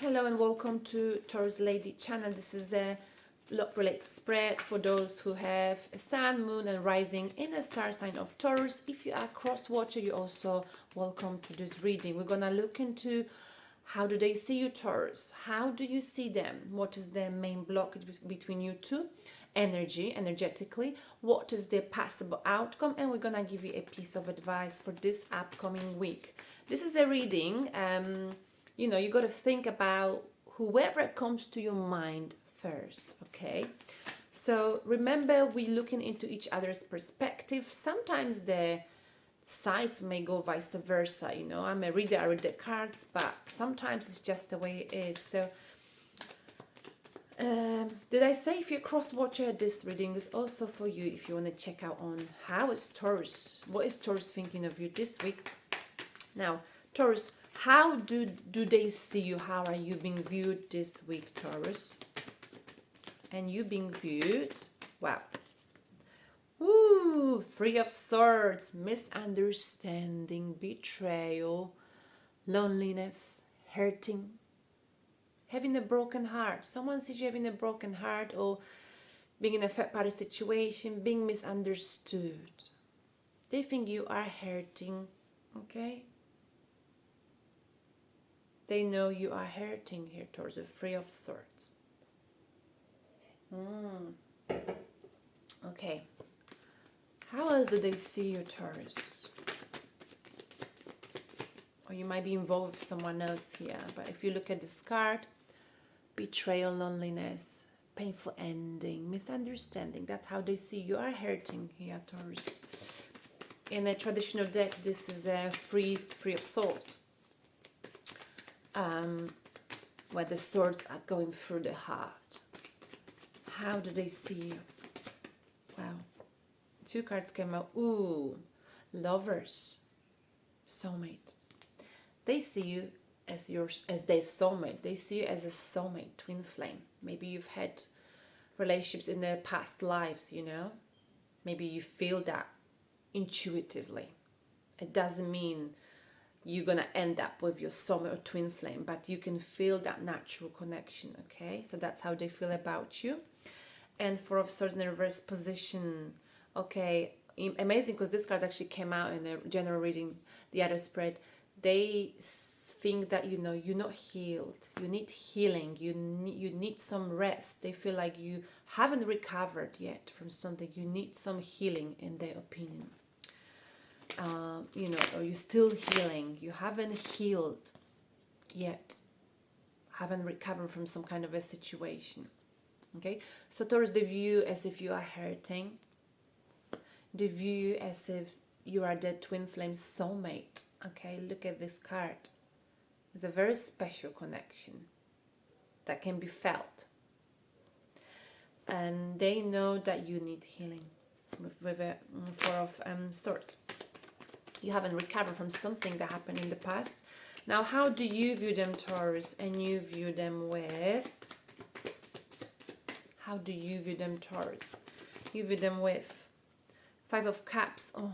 Hello and welcome to Taurus Lady channel. This is a love related spread for those who have a sun, moon and rising in a star sign of Taurus. If you are cross watcher, you're also welcome to this reading. We're gonna look into how do they see you, Taurus? How do you see them? What is the main blockage between you two? Energetically, what is the possible outcome? And we're gonna give you a piece of advice for this upcoming week. This is a reading. You got to think about whoever comes to your mind first, okay? So remember, we're looking into each other's perspective. Sometimes the sides may go vice versa, I'm a reader, I read the cards, but sometimes it's just the way it is. So did I say if you're cross watcher, this reading is also for you if you want to check out on what is Taurus thinking of you this week. Now, Taurus, how do they see you? How are you being viewed this week, Taurus? And you being viewed, wow. Ooh, Three of Swords, misunderstanding, betrayal, loneliness, hurting, having a broken heart. Someone sees you having a broken heart or being in a third party situation, being misunderstood. They think you are hurting, okay? They know you are hurting here towards the Three of Swords. Okay. How else do they see you, Taurus? Or you might be involved with someone else here. But if you look at this card, betrayal, loneliness, painful ending, misunderstanding. That's how they see you are hurting here, Taurus. In a traditional deck, this is a Three of Swords. Where the swords are going through the heart. How do they see you? Wow. Two cards came out. Ooh, Lovers, soulmate. They see you as their soulmate. They see you as a soulmate, twin flame. Maybe you've had relationships in their past lives, Maybe you feel that intuitively. It doesn't mean you're gonna end up with your soulmate or twin flame, but you can feel that natural connection, okay? So that's how they feel about you. And Four of Swords in the reverse position, okay, amazing, because this card actually came out in the general reading, the other spread. They think that you're not healed, you need healing, you need some rest. They feel like you haven't recovered yet from something, you need some healing in their opinion. Or you're still healing, you haven't healed yet, haven't recovered from some kind of a situation. Okay, so Taurus, they view as if you are hurting, they view as if you are their twin flame soulmate. Okay, look at this card. It's a very special connection that can be felt, and they know that you need healing with a Four of Swords. You haven't recovered from something that happened in the past. Now, how do you view them, Taurus? And you view them with... How do you view them, Taurus? You view them with Five of Cups. Oh.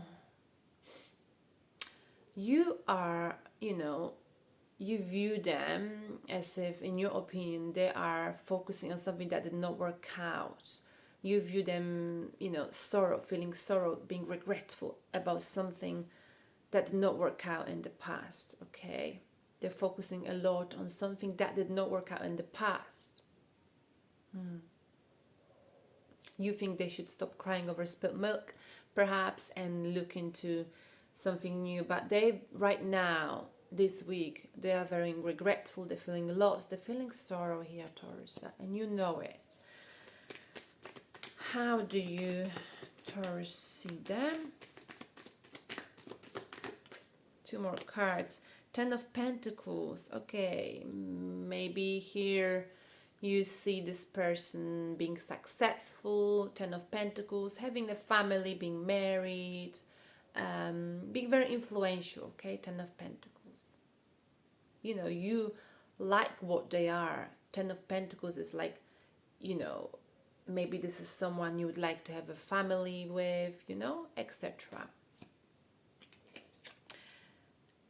You are, you view them as if, in your opinion, they are focusing on something that did not work out. You view them, feeling sorrow, being regretful about something that did not work out in the past, okay? They're focusing a lot on something that did not work out in the past. You think they should stop crying over spilled milk, perhaps, and look into something new. But they, right now, this week, they are very regretful, they're feeling lost, they're feeling sorrow here, Taurus, and you know it. How do you, Taurus, see them? Two more cards. Ten of Pentacles. Okay, maybe here you see this person being successful. Ten of Pentacles, having a family, being married, being very influential. Okay, Ten of Pentacles. You like what they are. Ten of Pentacles is like, maybe this is someone you would like to have a family with, etc.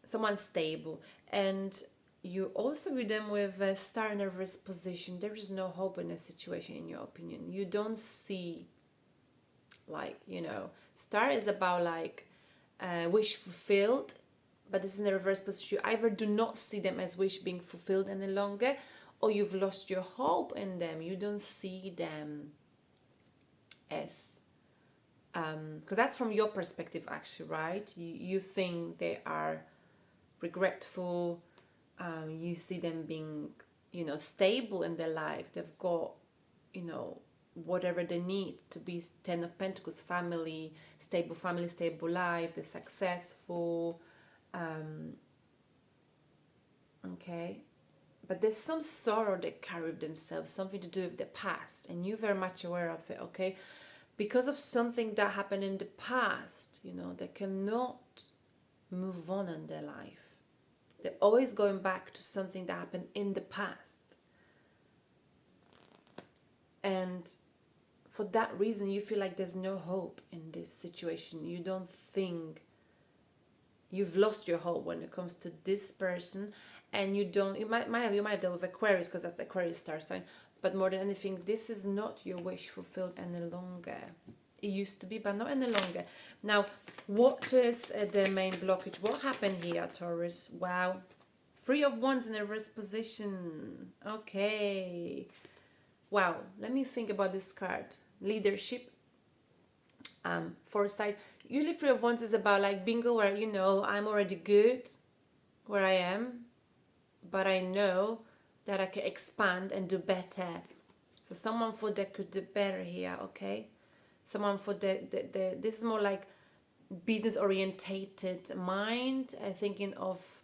Someone stable. And You also with them with a star in reverse position. There is no hope in a situation, in your opinion. You don't see, like, star is about like wish fulfilled, but this is in the reverse position. You either do not see them as wish being fulfilled any longer, or you've lost your hope in them. You don't see them as because that's from your perspective, actually, right? You think they are regretful. You see them being, stable in their life. They've got, whatever they need to be 10 of Pentacles, family, stable life. They're successful. Okay. But there's some sorrow they carry with themselves, something to do with the past, and you're very much aware of it, okay? Because of something that happened in the past, they cannot move on in their life. They're always going back to something that happened in the past. And for that reason, you feel like there's no hope in this situation. You don't think, you've lost your hope when it comes to this person, and you might have dealt with Aquarius, because that's the Aquarius star sign. But more than anything, this is not your wish fulfilled any longer. It used to be, but not any longer. Now, what is the main blockage? What happened here, Taurus? Wow. 3 of Wands in a reverse position. Okay. Wow. Let me think about this card. Leadership. Foresight. Usually 3 of Wands is about like being aware, I'm already good where I am, but I know that I can expand and do better. So someone thought they could do better here, okay? Someone thought this is more like business orientated mind, thinking of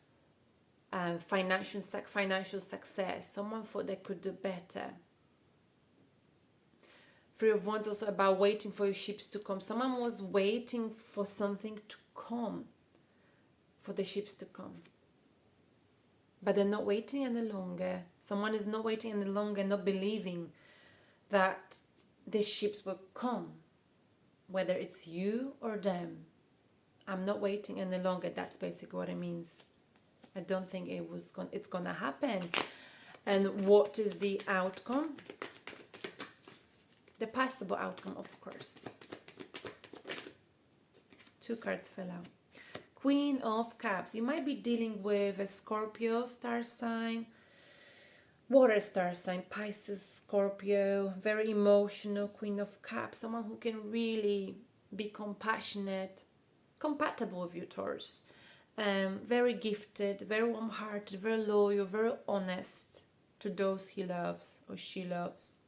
financial success. Someone thought they could do better. 3 of Wands also about waiting for your ships to come. Someone was waiting for something to come, for the ships to come. But they're not waiting any longer. Someone is not waiting any longer, not believing that the ships will come, whether it's you or them. I'm not waiting any longer. That's basically what it means. I don't think it's gonna happen. And what is the outcome? The possible outcome, of course. 2 cards fell out. Queen of Cups. You might be dealing with a Scorpio star sign, water star sign, Pisces, Scorpio, very emotional. Queen of Cups, someone who can really be compassionate, compatible with you, Taurus. Very gifted, very warm-hearted, very loyal, very honest to those he loves or she loves.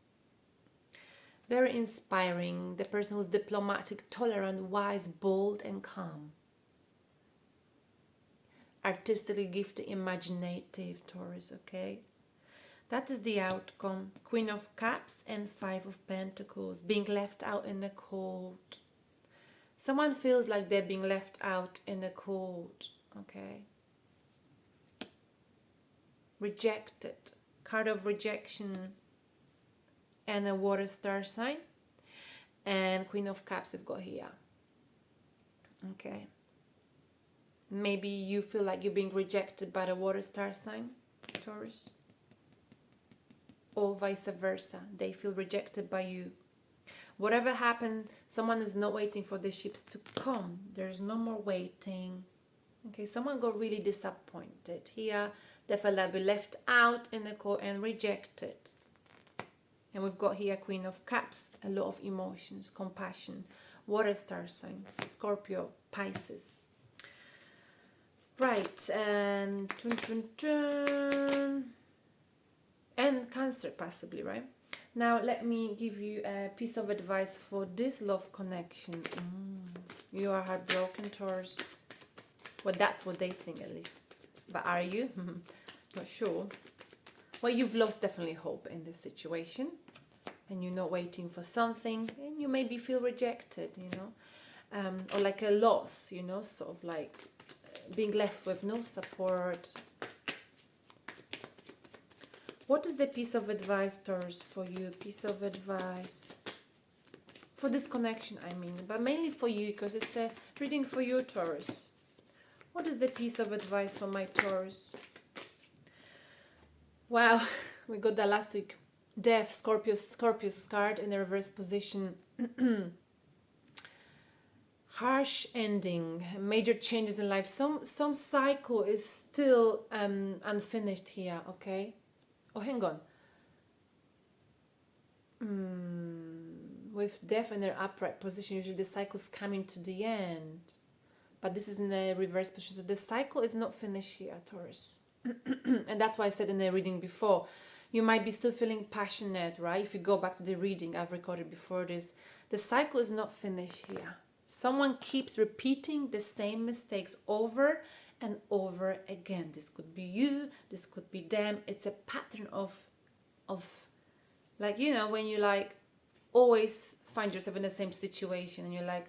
Very inspiring. The person who's diplomatic, tolerant, wise, bold, and calm. Artistically gifted, imaginative, Taurus, okay? That is the outcome. Queen of Cups and 5 of Pentacles. Being left out in the cold. Someone feels like they're being left out in the cold, okay? Rejected. Card of rejection. And a water star sign. And Queen of Cups we've got here. Okay. Maybe you feel like you're being rejected by the water star sign, Taurus. Or vice versa. They feel rejected by you. Whatever happened, someone is not waiting for the ships to come. There's no more waiting. Okay, someone got really disappointed here. They felt like be left out in the cold and rejected. And we've got here Queen of Cups, a lot of emotions, compassion, water star sign, Scorpio, Pisces. Right, and and Cancer possibly, right? Now let me give you a piece of advice for this love connection. You are heartbroken, Taurus. Well, that's what they think at least. But are you? Not sure. Well, you've lost definitely hope in this situation. And you're not waiting for something. And you maybe feel rejected, or like a loss, sort of like being left with no support. What is the piece of advice, Taurus, for you? Piece of advice for this connection, I mean, but mainly for you, because it's a reading for you, Taurus. What is the piece of advice for my Taurus? Wow, we got that last week. Death, Scorpius card in the reverse position. Harsh ending, major changes in life. Some cycle is still unfinished here, okay? Oh, hang on. With death in their upright position, usually the cycle's coming to the end. But this is in the reverse position. So the cycle is not finished here, Taurus. And that's why I said in the reading before, you might be still feeling passionate, right? If you go back to the reading I've recorded before this, the cycle is not finished here. Someone keeps repeating the same mistakes over and over again. This could be you, this could be them. It's a pattern of like, you know, when you like always find yourself in the same situation and you're like,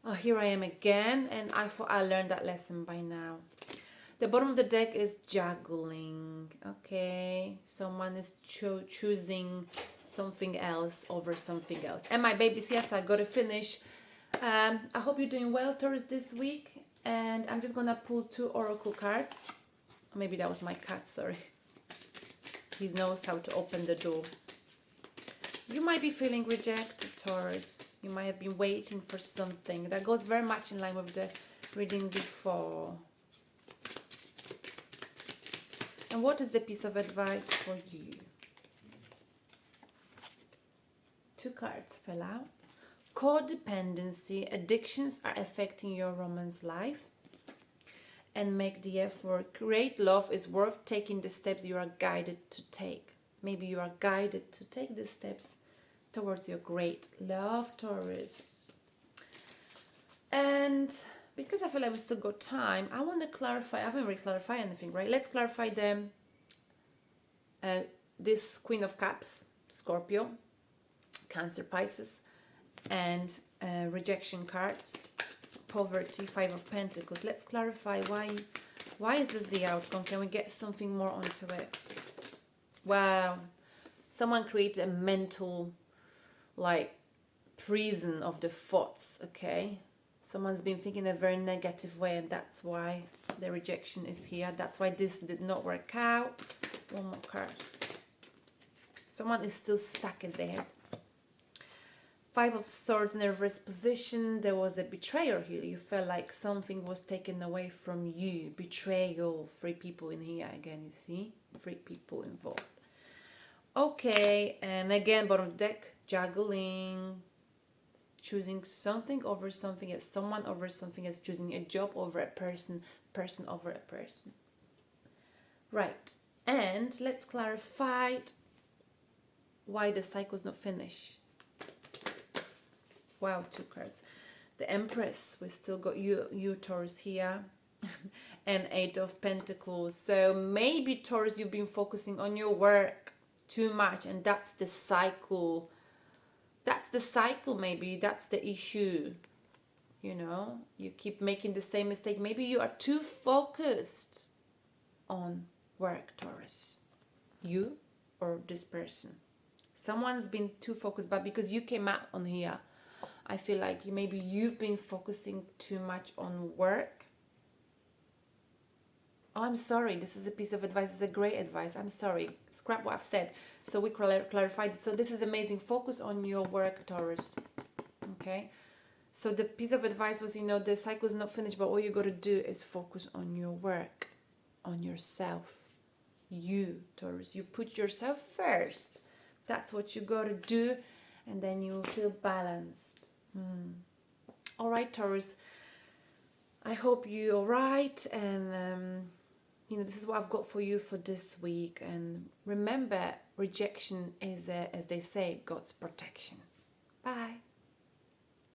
oh, here I am again, and I thought I learned that lesson by now. The bottom of the deck is juggling, okay? Someone is choosing something else over something else. And my babies, yes, I got to finish. I hope you're doing well, Taurus, this week. And I'm just going to pull 2 oracle cards. Maybe that was my cat, sorry. He knows how to open the door. You might be feeling rejected, Taurus. You might have been waiting for something. That goes very much in line with the reading before. And what is the piece of advice for you? 2 cards fell out. Codependency, addictions are affecting your romance life. And make the effort. Great love is worth taking the steps you are guided to take. Maybe you are guided to take the steps towards your great love, Taurus. And because I feel like we still got time, I want to clarify. I haven't really clarified anything, right? Let's clarify this Queen of Cups, Scorpio, Cancer, Pisces, and rejection cards, poverty, 5 of Pentacles. Let's clarify why is this the outcome? Can we get something more onto it? Wow, someone created a mental like prison of the thoughts, okay? Someone's been thinking a very negative way, and that's why the rejection is here. That's why this did not work out. One more card. Someone is still stuck in their head. 5 of Swords in the reverse position. There was a betrayer here. You felt like something was taken away from you. Betrayal. 3 people in here again, you see? 3 people involved. Okay, and again, bottom of the deck, juggling. Choosing something over something else. Someone over something else. Choosing a job over a person. Person over a person. Right, and let's clarify why the cycle's not finished. Wow, 2 cards. The Empress, we still got you Taurus here. And 8 of Pentacles. So maybe, Taurus, you've been focusing on your work too much, and that's the cycle. That's the cycle, maybe. That's the issue. You know, you keep making the same mistake. Maybe you are too focused on work, Taurus. You or this person. Someone's been too focused, but because you came up on here, I feel like maybe you've been focusing too much on work. Oh, I'm sorry. This is a piece of advice. It's a great advice. I'm sorry. Scrap what I've said. So we clarified. So this is amazing. Focus on your work, Taurus. Okay. So the piece of advice was, you know, the cycle is not finished, but all you got to do is focus on your work, on yourself. You, Taurus. You put yourself first. That's what you got to do. And then you will feel balanced. All right, Taurus. I hope you're all right. And, you know, this is what I've got for you for this week. And remember, rejection is, as they say, God's protection. Bye.